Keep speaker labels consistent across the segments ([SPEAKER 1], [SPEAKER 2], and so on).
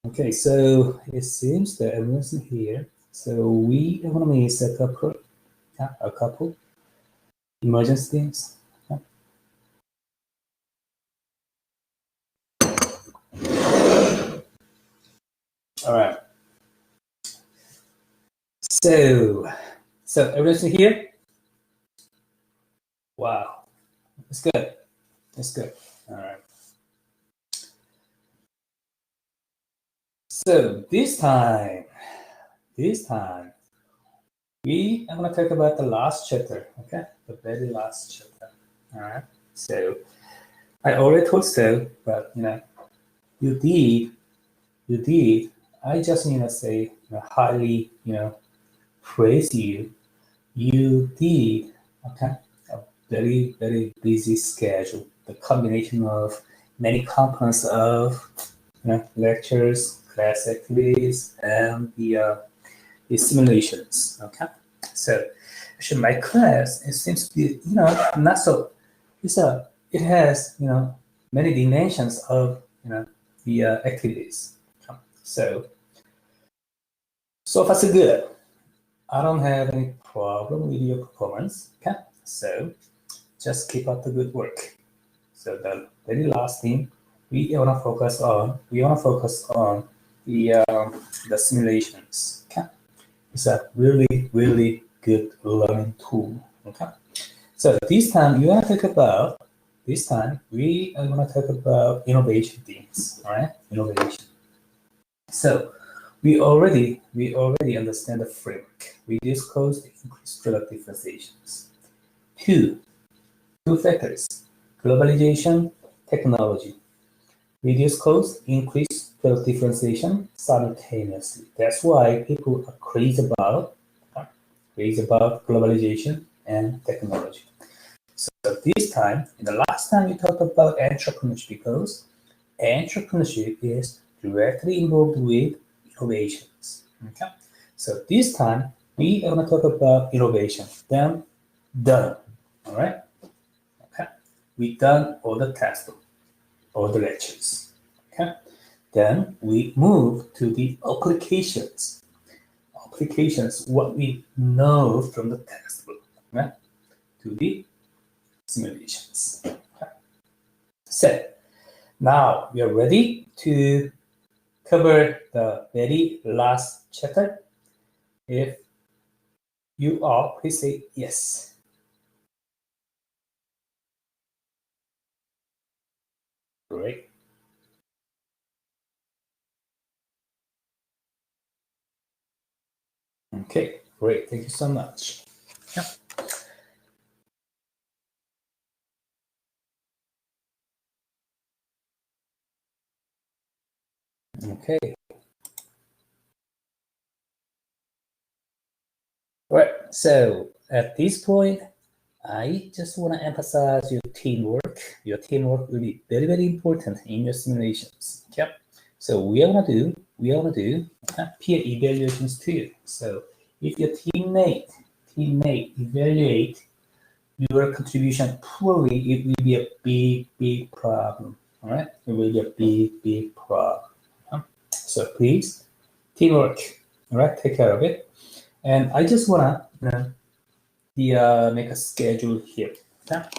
[SPEAKER 1] Okay, so it seems that everyone's in here. So we are gonna miss a couple emergency things. Yeah. All right. So everyone's in here. Wow, it's good. It's good. All right. So this time, we are going to talk about the last chapter, okay? The very last chapter, all right? So I already told so, but, you did, I just, say, highly, praise you. You did, okay? A very, very busy schedule. The combination of many components of, lectures, class activities, and the simulations, okay? So actually my class, it seems to be, not so, it has, many dimensions of, the activities. So far so good. I don't have any problem with your performance, okay? So just keep up the good work. So the very last thing we want to focus on, the simulations, okay? It's a really, really good learning tool. Okay. So this time we are going to talk about innovation themes. All right, innovation. So we already understand the framework. We discussed increased product differentiations. Two factors: globalization, technology. We discussed increased product differentiation simultaneously. That's why people are crazy about globalization and technology. So this time, in the last time, we talked about entrepreneurship because entrepreneurship is directly involved with innovations. Okay. So this time, we are going to talk about innovation. Then, done. All right. Okay. We done all the tests, all the lectures. Okay. Then we move to the applications. What we know from the textbook, right? To the simulations. Okay. So now we are ready to cover the very last chapter. If you are, please say yes. Great. Okay, great. Thank you so much. Yeah. Okay. All right. So at this point, I just want to emphasize your teamwork. Your teamwork will be very, very important in your simulations. Yep. So we are gonna do peer evaluations too. So if your teammate evaluate your contribution poorly, it will be a big problem. All right, it will be a big problem. So please, teamwork. All right, take care of it. And I just wanna make a schedule here. Okay?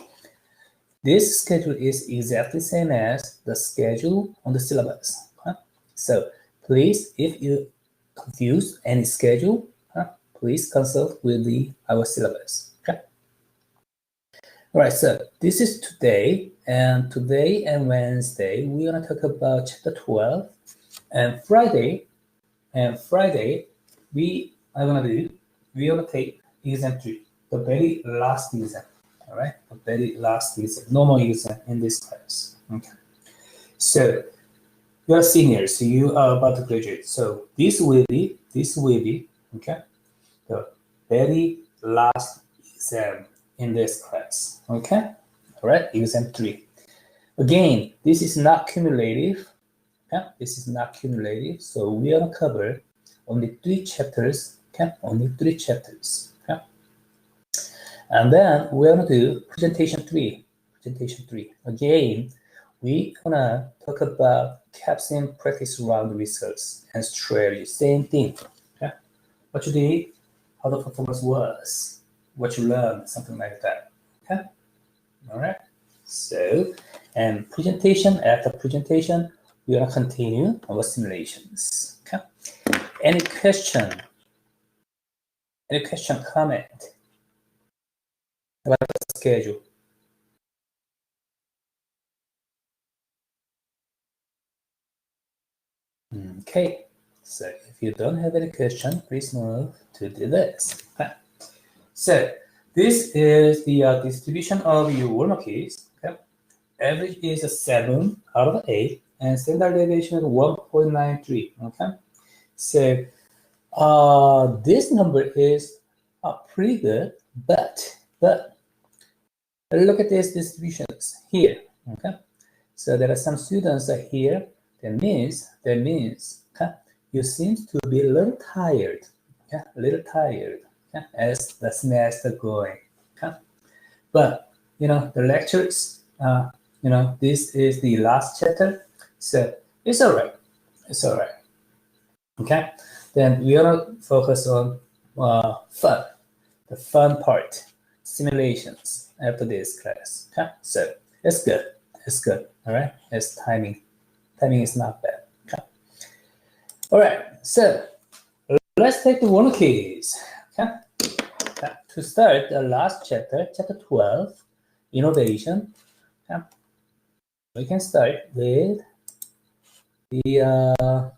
[SPEAKER 1] This schedule is exactly same as the schedule on the syllabus. Okay? So please, if you confuse any schedule, please consult with our syllabus. Okay. All right. So this is today and Wednesday we're gonna talk about chapter 12, and Friday we're gonna take exam 3, the very last exam. All right, the very last exam, normal exam in this class. Okay. So you are seniors, so you are about to graduate. So this will be okay, the very last exam in this class. Okay. All right, exam 3. Again, this is not cumulative. Okay? This is not cumulative. So we are gonna cover only 3 chapters. Okay, only 3 chapters. Okay. And then we're gonna do presentation 3. Again, we gonna talk about capstone practice round results and strategy. Same thing. Okay? What you did, how the performance was, what you learned, something like that. Okay? All right. So, and presentation, after presentation, we're gonna continue our simulations. Okay? Any question? Any question, comment about the schedule? Okay, so if you don't have any question, please move to the list. Okay. So this is the distribution of your warm keys. Okay. Average is a 7 out of 8, and standard deviation is 1.93. Okay. So this number is pretty good, but look at these distributions here. Okay. So there are some students here. That means okay, you seem to be a little tired. Okay, a little tired, okay, as the semester going. Okay, but the lectures. This is the last chapter, so it's all right. It's all right. Okay, then we are gonna focus on fun, the fun part, simulations after this class. Okay, so it's good. It's good. All right, it's timing. Timing is not bad. Okay. All right, so let's take the one case. Okay. To start the last chapter, chapter 12, innovation. Okay. We can start with the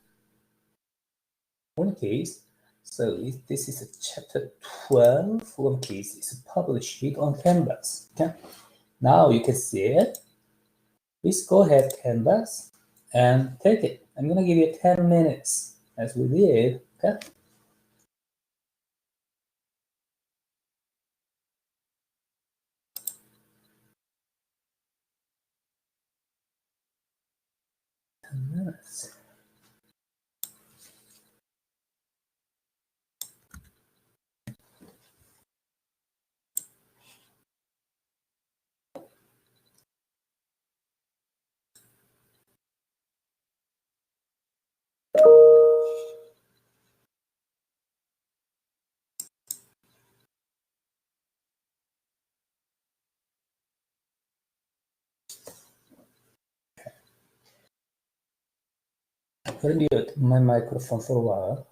[SPEAKER 1] one case. So this is a chapter 12 one case. It's published on Canvas. Okay. Now you can see it. Please go ahead, Canvas, and take it. I'm gonna give you 10 minutes as we did. Okay. Minutes. I'm gonna mute my microphone for a while.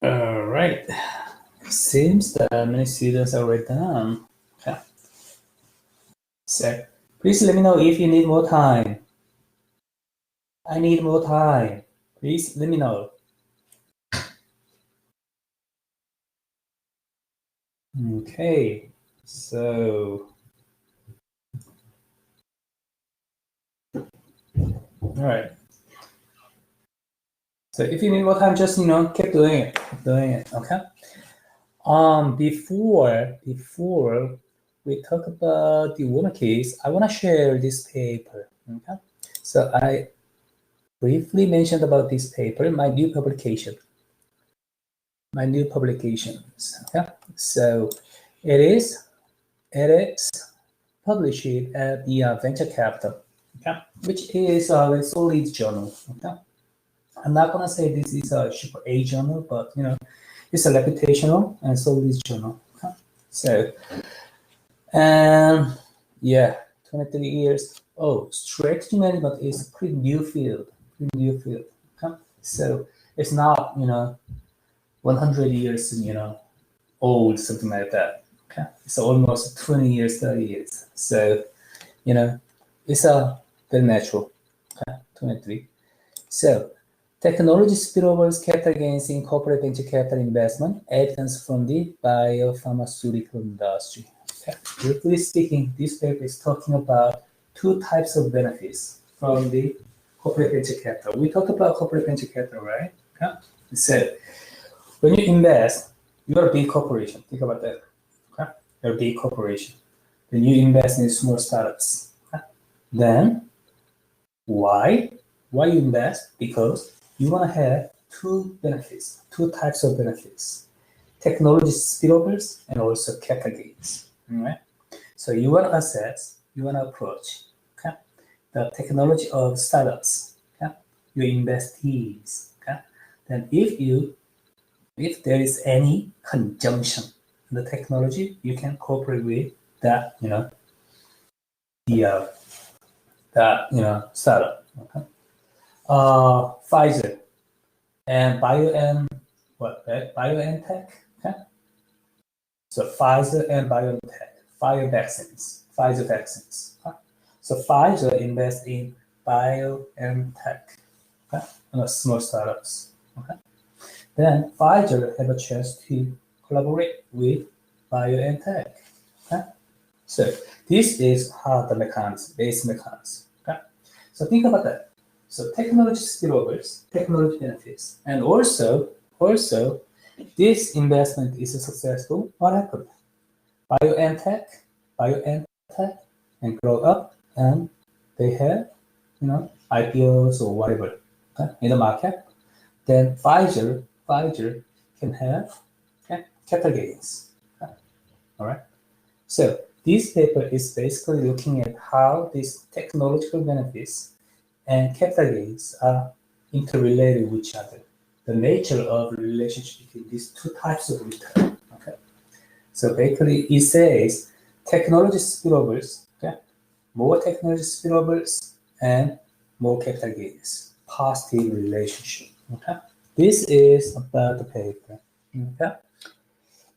[SPEAKER 1] All right. Seems that many students are already done. Okay. So please let me know if you need more time. I need more time. Please let me know. Okay. So, all right. So if you need more time, just keep doing it. Keep doing it. Okay. Before we talk about the woman case, I want to share this paper. Okay. So I briefly mentioned about this paper, my new publications. Okay. So it is published at the Venture Capital, okay, which is a solid journal. Okay. I'm not gonna say this is a super A journal, but it's a reputational and solid journal. Okay. So, and yeah, 23 years. Oh, strategy management is a pretty new field. Okay. So it's not 100 years old, something like that. Okay. It's almost 20 years, 30 years. So it's a very natural. Okay. 23. So technology spillovers, capital gains in corporate venture capital investment, evidence from the biopharmaceutical industry. Okay. Briefly speaking, this paper is talking about two types of benefits from the corporate venture capital. We talked about corporate venture capital, right? Okay. So when you invest, you're a big corporation. Think about that. Okay. You're a big corporation. Then you invest in small startups. Okay. Then why? Why you invest? Because you want to have two types of benefits: technology spillovers and also capital gains. All right. So you want to assess, you want to approach, okay, the technology of startups, okay, your investees, okay. Then if there is any conjunction in the technology, you can cooperate with that, the startup. Okay. Pfizer and BioNTech. Okay. So Pfizer and BioNTech, Pfizer vaccines. Okay. So Pfizer invests in BioNTech, okay, small startups. Okay. Then Pfizer have a chance to collaborate with BioNTech. Okay. So this is how the base mechanism. Okay. So think about that. So technology spillovers, technology benefits, and also this investment is successful. What happened? BioNTech, BioNTech, and grow up, and they have IPOs or whatever, okay, in the market. Then Pfizer can have, okay, capital gains. Okay. All right. So this paper is basically looking at how these technological benefits and capital gains are interrelated with each other. The nature of the relationship between these two types of return. Okay. So basically, it says technology spillovers, okay, more technology spillovers and more capital gains, positive relationship. Okay. This is about the paper. Okay.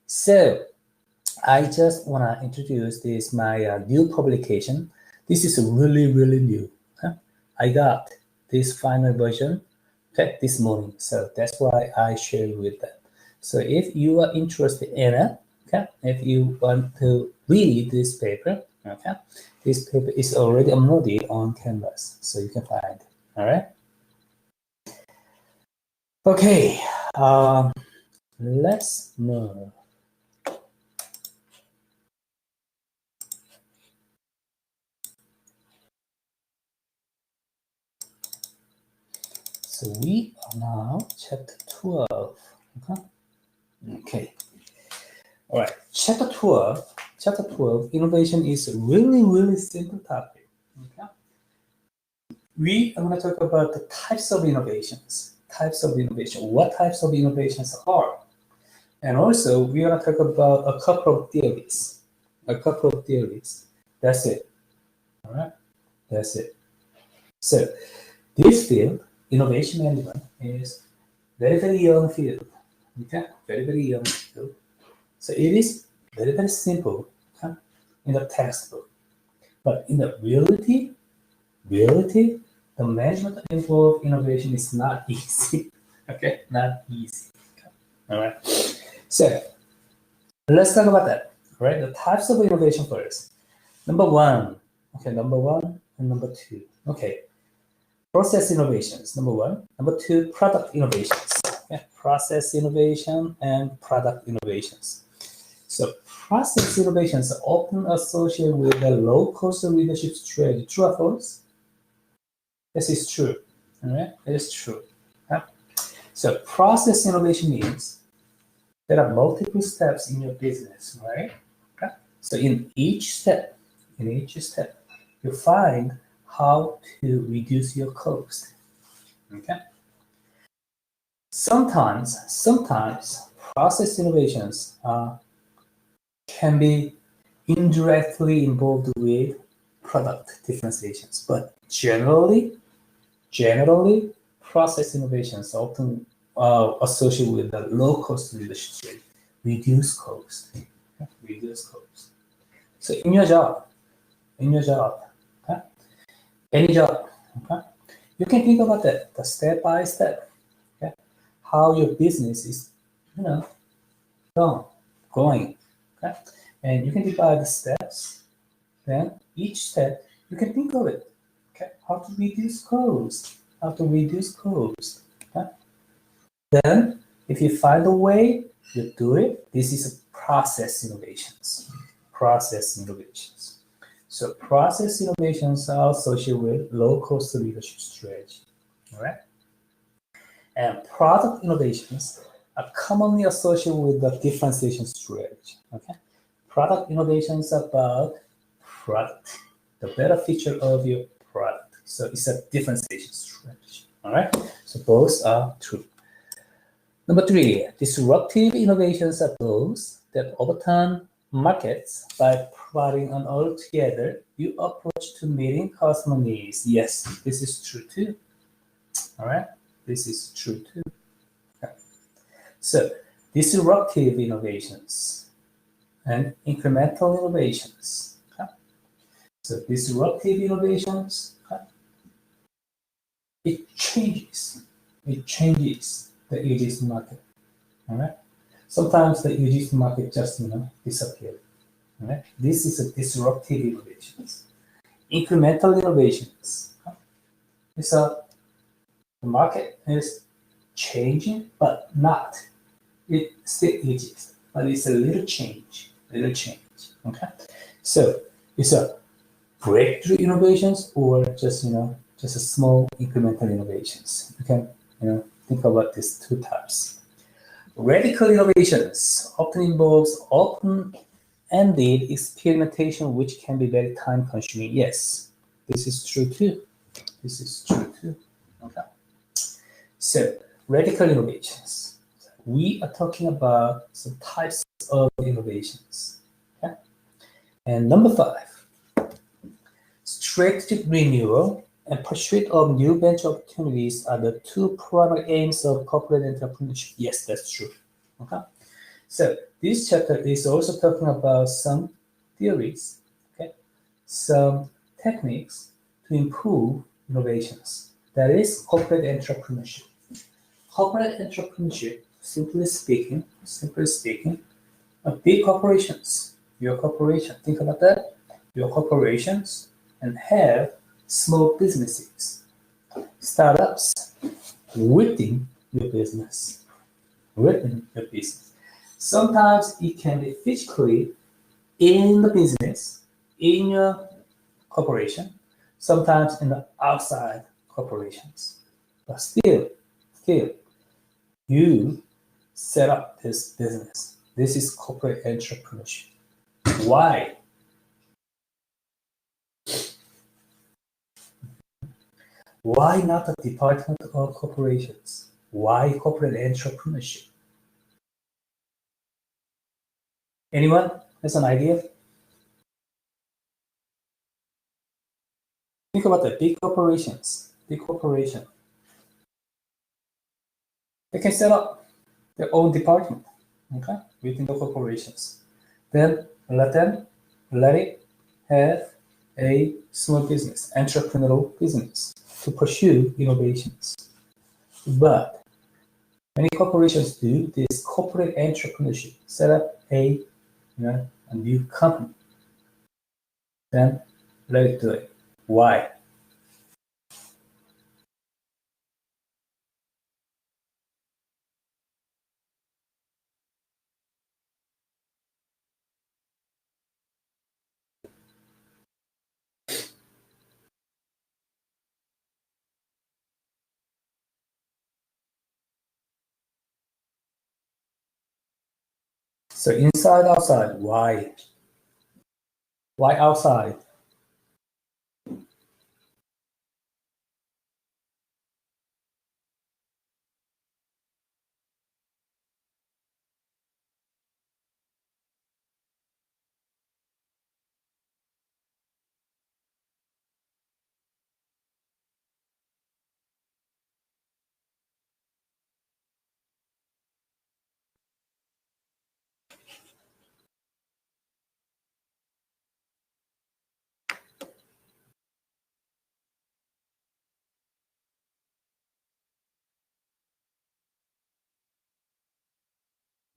[SPEAKER 1] So I just want to introduce this my new publication. This is really new. Okay? I got this final version, okay, this morning, so that's why I share it with them. So if you are interested in it, okay, if you want to read this paper, okay, this paper is already uploaded on Canvas, so you can find it. All right. Okay. Let's move. So we are now chapter 12. Okay. Okay. All right. Chapter 12, innovation is a really simple topic. Okay. We are going to talk about the types of innovations. What types of innovations are. And also, we are going to talk about a couple of theories. That's it. All right. That's it. So, this field, innovation management, is very young field. Okay, very, very young. So it is very, very simple, okay, in the textbook. But in the reality, the management involved innovation is not easy. Okay, not easy. Okay. All right. So let's talk about that. All right, the types of innovation first. Number one. Okay, number one and number two. Okay, process innovations. Number one. Number two, product innovations. Okay, process innovation and product innovations. So process innovations are often associated with a low-cost leadership strategy. True or false? This is true. All right, it is true. Okay? So process innovation means there are multiple steps in your business, right? Okay? So in each step, you find how to reduce your cost. Okay. Sometimes process innovations can be indirectly involved with product differentiations, but generally, process innovations are often associated with the low cost leadership strategy, reduce cost. So in your job, okay, any job, okay, you can think about the step by step, okay, how your business is, going, okay, and you can divide the steps. Then each step you can think of it, okay, how to reduce cost, okay. Then if you find a way, you do it. This is process innovations. So process innovations are associated with low-cost leadership strategy. All right. And product innovations are commonly associated with the differentiation strategy. Okay. Product innovations are about product, the better feature of your product. So it's a differentiation strategy. All right. So both are true. Number three, disruptive innovations are those that overturn markets by providing an altogether new approach to meeting customer needs. Yes, this is true too. All right, this is true too. Okay. So, disruptive innovations and incremental innovations. Okay. So, disruptive innovations, okay, it changes the existing market. All right. Sometimes the existing market just disappears. All right. This is a disruptive innovations. Incremental innovations. It's the market is changing, but not. It still exists, but it's a little change. Okay. So it's a breakthrough innovations or just just a small incremental innovations. You can think about these two types. Radical innovations often involves open-ended experimentation, which can be very time-consuming. Yes, this is true too. Okay. So, radical innovations. We are talking about some types of innovations. Okay? And number five, strategic renewal and pursuit of new venture opportunities are the two primary aims of corporate entrepreneurship. Yes, that's true. Okay. So this chapter is also talking about some theories, okay, some techniques to improve innovations. That is corporate entrepreneurship. Corporate entrepreneurship, simply speaking, big corporations, your corporation, think about that, your corporations, and have small businesses, startups within your business. Sometimes it can be physically in the business, in your corporation, sometimes in the outside corporations. But still, you set up this business. This is corporate entrepreneurship. Why? Why not the Department of Corporations? Why corporate entrepreneurship? Anyone has an idea? Think about the big corporations. They can set up their own department, okay, within the corporations. Then let it have a small business, entrepreneurial business to pursue innovations. But many corporations do this corporate entrepreneurship, set up a new company, then let it do it. Why? So inside, outside, why? Why outside?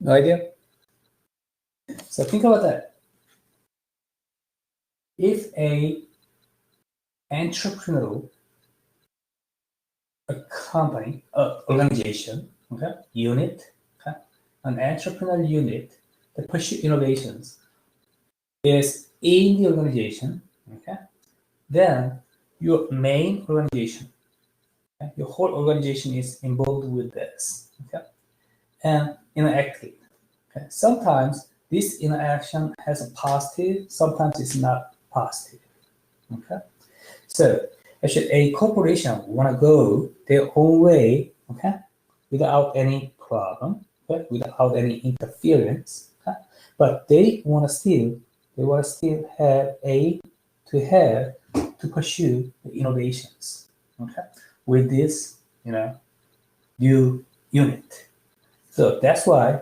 [SPEAKER 1] No idea? So think about that. If a entrepreneurial, a company, organization, okay, unit, okay, an entrepreneurial unit that pursue innovations is in the organization, okay, then your main organization, okay, your whole organization is involved with this, okay, and interacting. Okay. Sometimes this interaction has a positive, sometimes it's not positive. Okay. So actually a corporation want to go their own way, okay, without any problem, okay, without any interference, okay? But they want to still have to pursue the innovations, okay, with this new unit. So that's why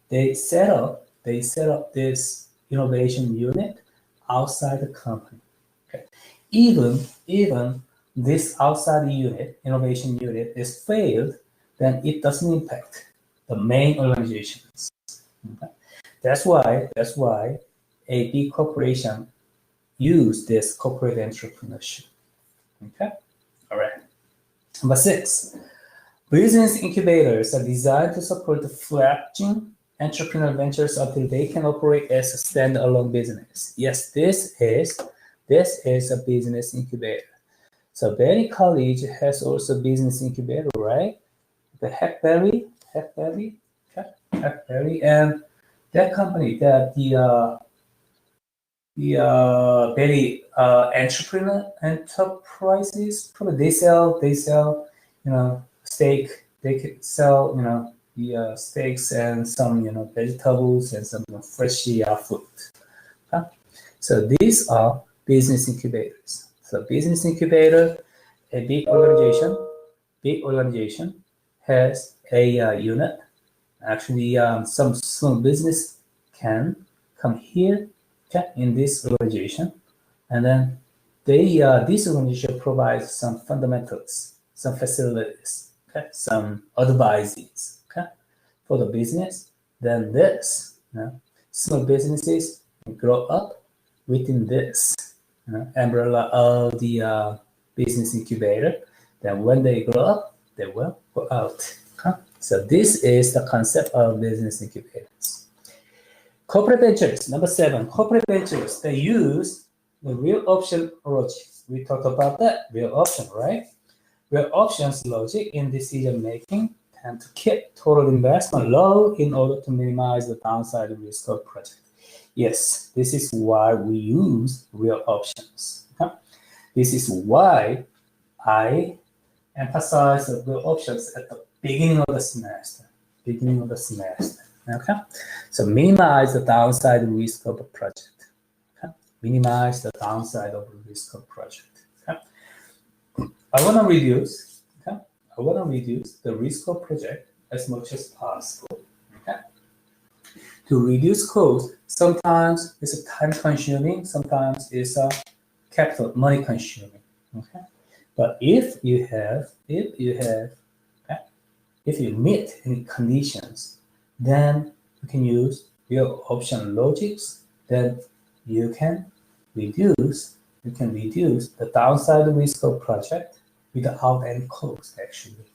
[SPEAKER 1] they set up this innovation unit outside the company. Okay. Even this outside unit, innovation unit, is failed, then it doesn't impact the main organizations. Okay. That's why a big corporation use this corporate entrepreneurship. Okay. All right. Number 6. Business incubators are designed to support the fledgling entrepreneurial ventures until they can operate as a standalone business. Yes, this is a business incubator. So Berry College has also business incubator, right? The Hackberry, okay, Hackberry, and that company, that the Berry enterprises, probably they sell steak. They could sell the steaks and some vegetables and some fresh food. Okay? So these are business incubators. So business incubator, a big organization has a unit. Actually, some small business can come here, okay, in this organization, and then this organization provides some fundamentals, some facilities, okay, some advices, okay, for the business. Then this small businesses grow up within this umbrella of the business incubator. Then when they grow up, they will go out. Okay? So this is the concept of business incubators. Corporate ventures, number 7. Corporate ventures, they use the real option logic. We talked about that, real option, right? Real options logic in decision making tend to keep total investment low in order to minimize the downside risk of project. Yes, this is why we use real options. Okay? This is why I emphasize the real options at the beginning of the semester. Okay? So minimize the downside risk of a project. Okay? Minimize the downside of the risk of project. Okay? I want to reduce the risk of project as much as possible. Okay? To reduce cost, sometimes it's time consuming, sometimes it's capital money consuming. Okay? But if you meet any conditions, then you can use your option logics. Then you can reduce the downside risk of project without any cost actually.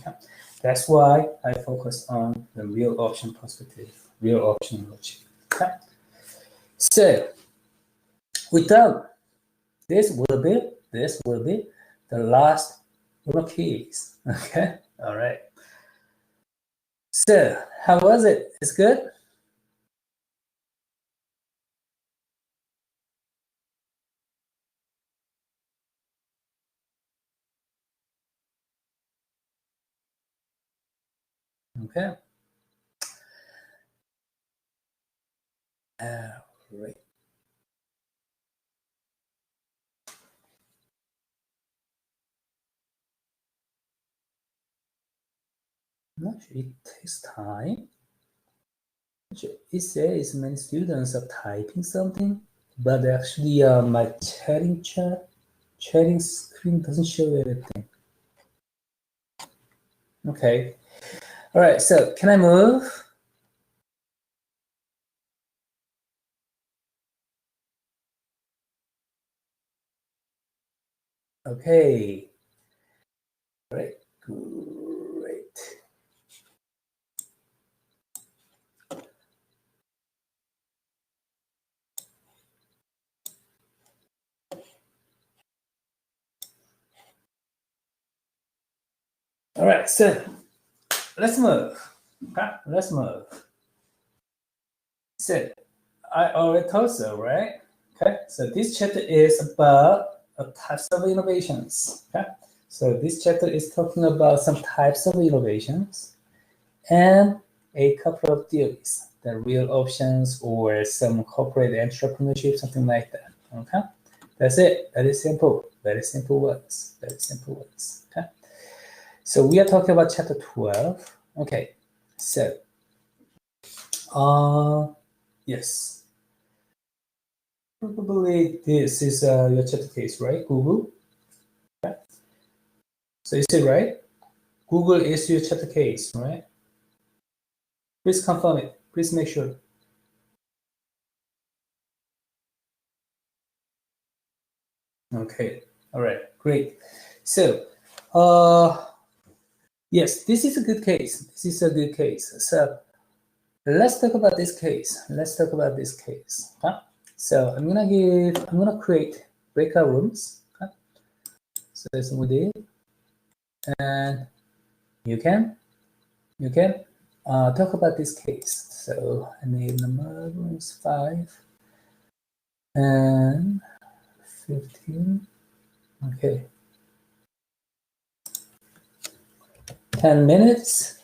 [SPEAKER 1] Okay. That's why I focus on the real option perspective, real option logic. Okay. So with that, this will be the last case. Okay. All right. So how was it? It's good. Okay. Right. Actually, it takes time. It says many students are typing something, but actually my chatting screen doesn't show anything. Okay. All right. So can I move? Okay. All right. Great. All right. So let's move. Okay. Let's move. So I already told so, right? Okay. So this chapter is about types of innovations. Okay. So this chapter is talking about some types of innovations and a couple of theories, the real options or some corporate entrepreneurship, something like that. Okay, that's it. That is simple. Very simple words. Very simple words. Okay, so we are talking about chapter 12. Okay, so yes, probably this is your chapter case, right? Google. Okay. So is it right? Google is your chapter case, right? Please confirm it. Please make sure. Okay. All right. Great. So, yes, this is a good case. This is a good case. So let's talk about this case. Let's talk about this case. Okay? So I'm gonna create breakout rooms. Okay? So that's what we did, and you can talk about this case. So I made number rooms 5 and 15. Okay, 10 minutes.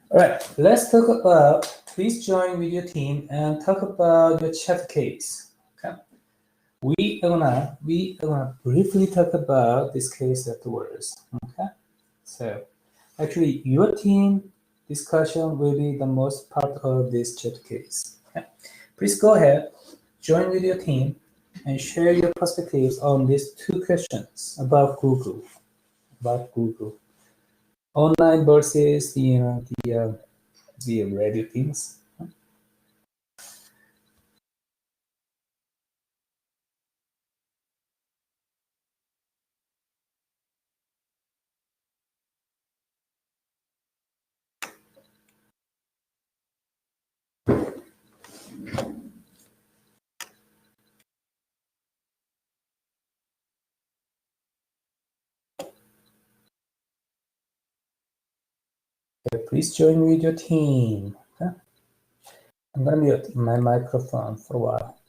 [SPEAKER 1] All right, let's talk about, please join with your team and talk about your chat case. Okay. We are gonna briefly talk about this case afterwards. Okay. So actually your team discussion will be the most part of this chat case. Okay. Please go ahead, join with your team and share your perspectives on these two questions about Google. Online versus the radio things. Okay, please join with your team. Okay? I'm gonna mute my microphone for a while.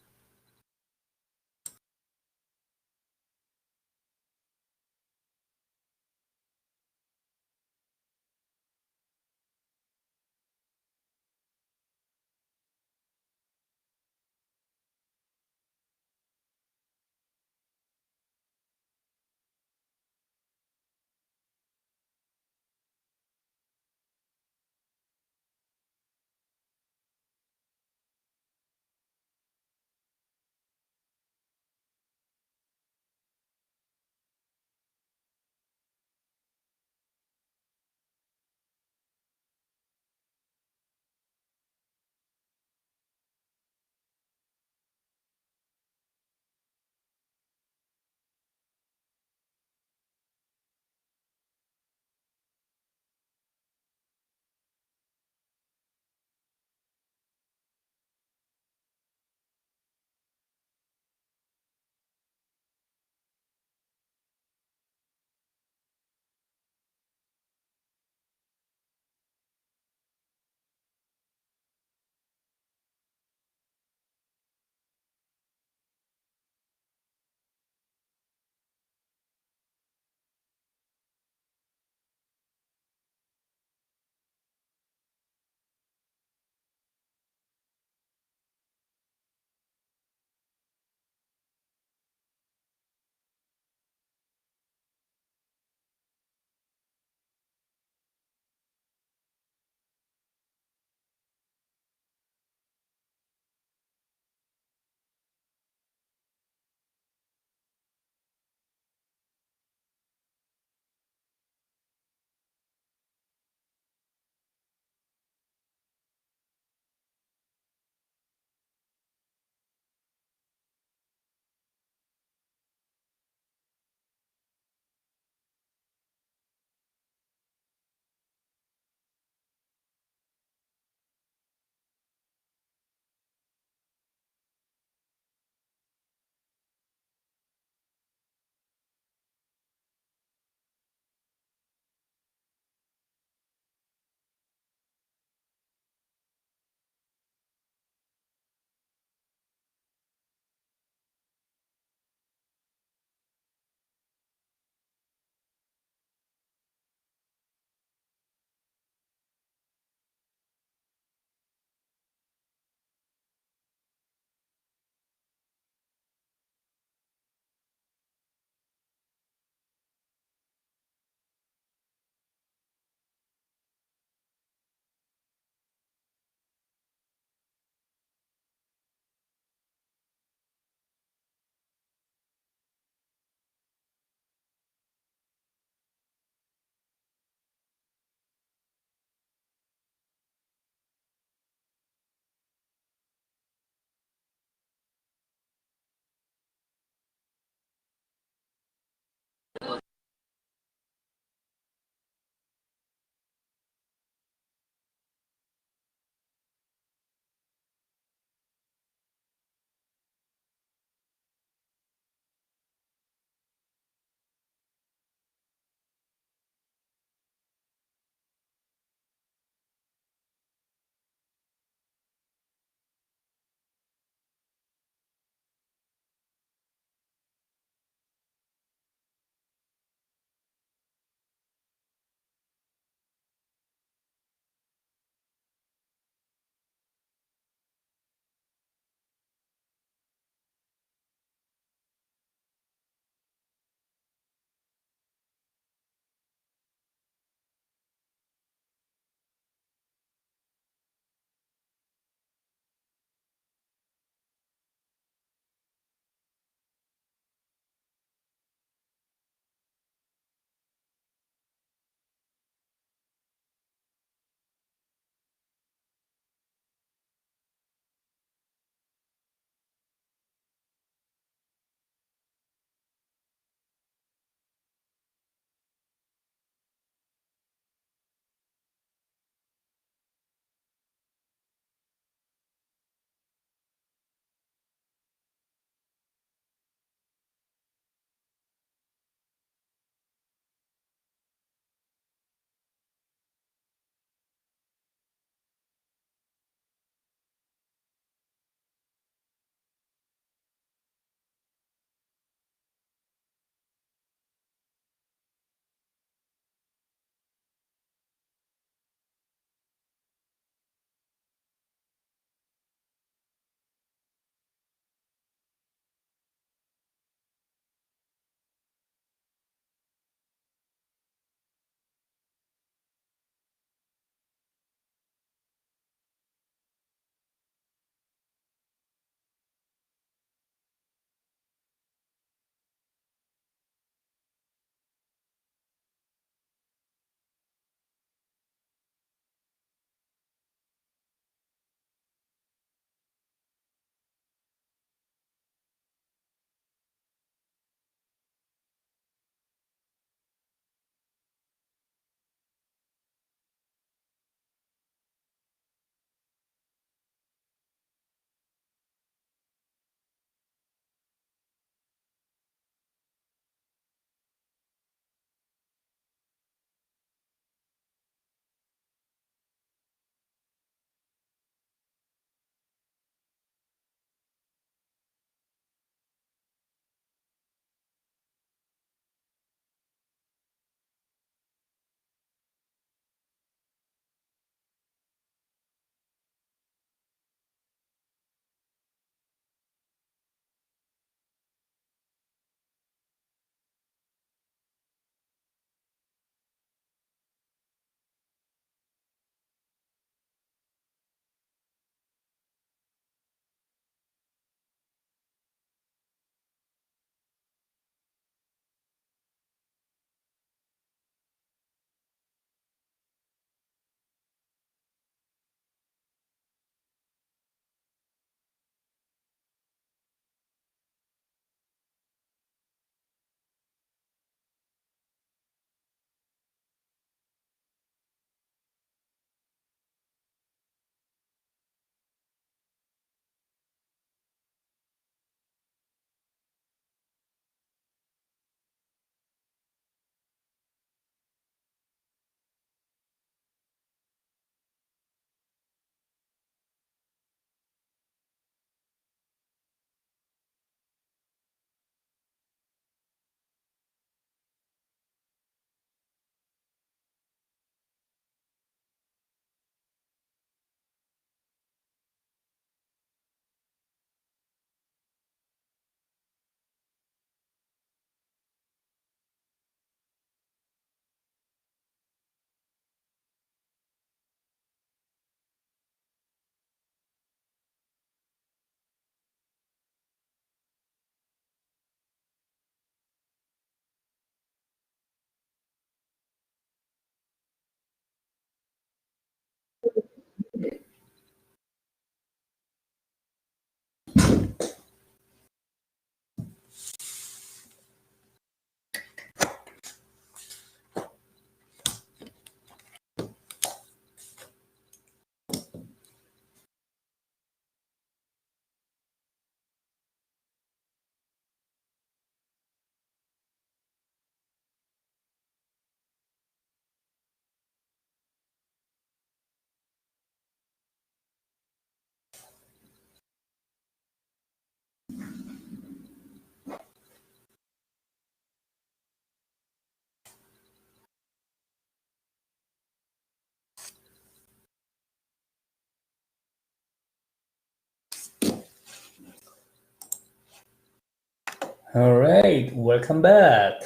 [SPEAKER 1] All right, welcome back.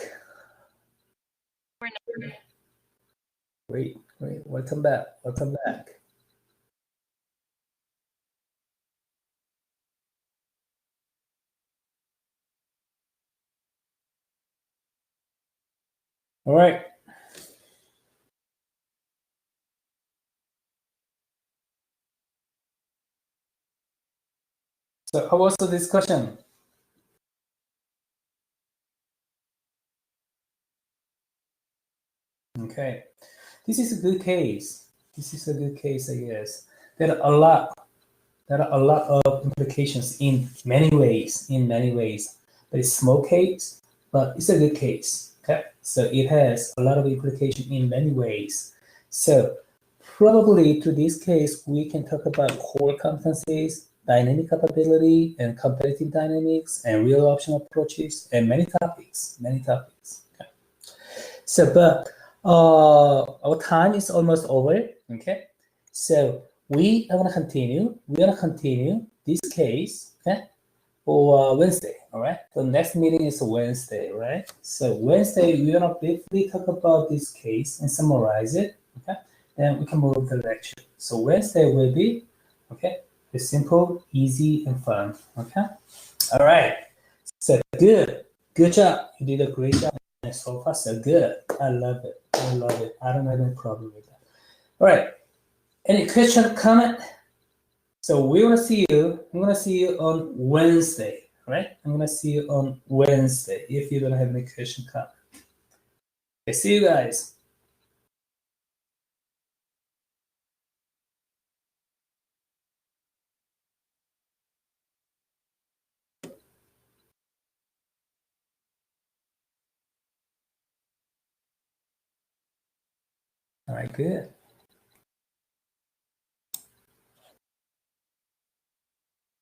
[SPEAKER 1] Great, great. Welcome back. Welcome back. All right. So how was the discussion? Okay. This is a good case. This is a good case, I guess. There are a lot. There are a lot of implications in many ways. But it's small case, but it's a good case. Okay. So it has a lot of implication in many ways. So probably to this case, we can talk about core competencies, dynamic capability, and competitive dynamics, and real option approaches, and many topics. Okay. So, but our time is almost over. Okay. So we are gonna continue. We're gonna continue this case. Okay. For Wednesday. All right. The next meeting is Wednesday. Right. So Wednesday we're gonna briefly talk about this case and summarize it. Okay. Then we can move to the lecture. So Wednesday will be okay. It's simple, easy, and fun. Okay. All right. So good. Good job. You did a great job. And so far, so good. I love it. I love it. I don't have any problem with that. All right. Any question, comment? So we're gonna see you. I'm gonna see you on Wednesday, right? I'm gonna see you on Wednesday if you don't have any question, comment. Okay, see you guys. All right, good.